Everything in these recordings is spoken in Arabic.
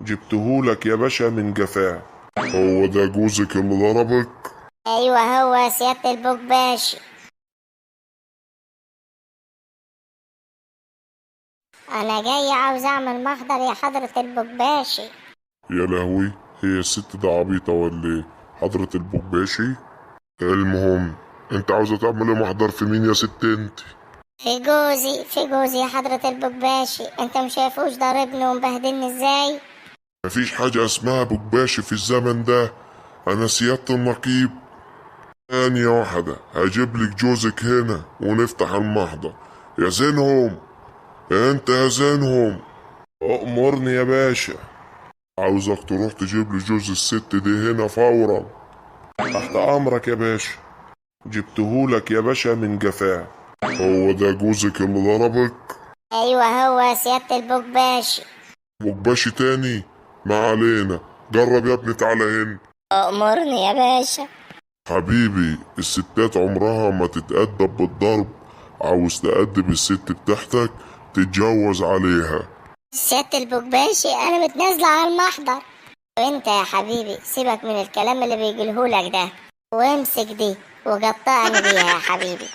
جبتهولك يا باشا من جفاه. هو ده جوزك اللي ضربك؟ ايوه هو سيادة البكباشي. انا جاي عاوز اعمل محضر يا حضرة البكباشي. يا لهوي، هي الست دي عبيطة ولا ايه؟ حضرة البوباشي. المهم، انت عاوزة تعملي محضر في مين يا ست انت؟ في جوزي يا حضرة البكباشي، انت مش شايفوش ضاربني ومبهدلني ازاي؟ مفيش حاجة اسمها بوباشي في الزمن ده. انا سيادة النقيب. ثانية واحدة هجيب لك جوزك هنا ونفتح المحضر. يا زينهم، انت يا زينهم، أأمرني يا باشا. عاوزك تروح تجيب لي جوز الست دي هنا فورا. تحت امرك يا باشا. جبتهولك يا باشا من جفاه. هو ده جوزك اللي ضربك؟ ايوه هو سيادة البكباشي. مكباشي تاني؟ ما علينا. جرب يا ابني، تعالى هنا. أأمرني يا باشا. حبيبي، الستات عمرها ما تتأدب بالضرب. عاوز تأدب الست بتاعتك، تتجوز عليها. سيادة البكباشي انا متنازلة على المحضر. وانت يا حبيبي سيبك من الكلام اللي بيقولهولك ده، وامسك دي وقطعني بيها يا حبيبي.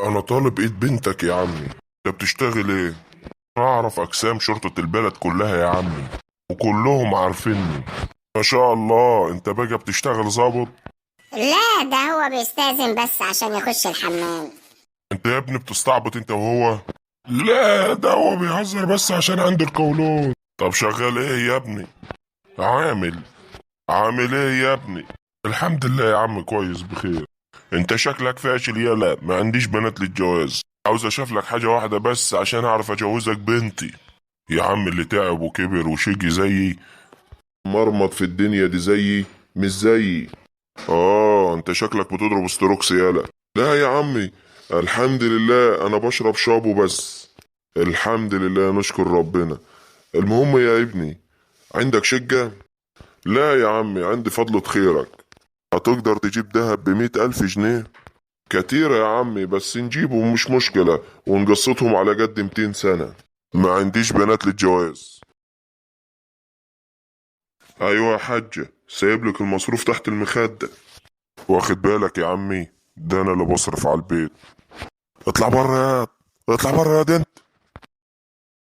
انا طالب ايد بنتك يا عمي. انت بتشتغل ايه؟ اعرف اجسام شرطة البلد كلها يا عمي، وكلهم عارفيني. ما شاء الله، انت بقى بتشتغل ظابط؟ لا ده هو بيستأذن بس عشان يخش الحمام. انت يا ابني بتستعبط انت وهو؟ لا، ده هو بيهزر بس عشان عنده القولون. طب شغال ايه يا ابني؟ عامل عامل ايه يا ابني؟ الحمد لله يا عم، كويس بخير. انت شكلك فاشل يالا، ما عنديش بنات للجواز. عاوز اشوف لك حاجة واحدة بس عشان اعرف اجوزك بنتي. يا عم، اللي تعب وكبر وشقي زيي، مرمط في الدنيا دي زيي، مش زيي. انت شكلك بتضرب استروكس يالا. لا يا عمي، الحمد لله انا بشرب شابو بس. الحمد لله، نشكر ربنا. المهم يا ابني، عندك شقة؟ لا يا عمي، عندي فضلة خيرك. هتقدر تجيب دهب ب100,000 جنيه؟ كتيرة يا عمي، بس نجيبه مش مشكلة، ونقسطهم على قد 200 سنة. ما عنديش بنات للجواز. ايوه يا حاجة، سايب لك المصروف تحت المخدة. واخد بالك يا عمي، ده انا اللي بصرف على البيت. اطلع بره يا اطلع بره يا دين.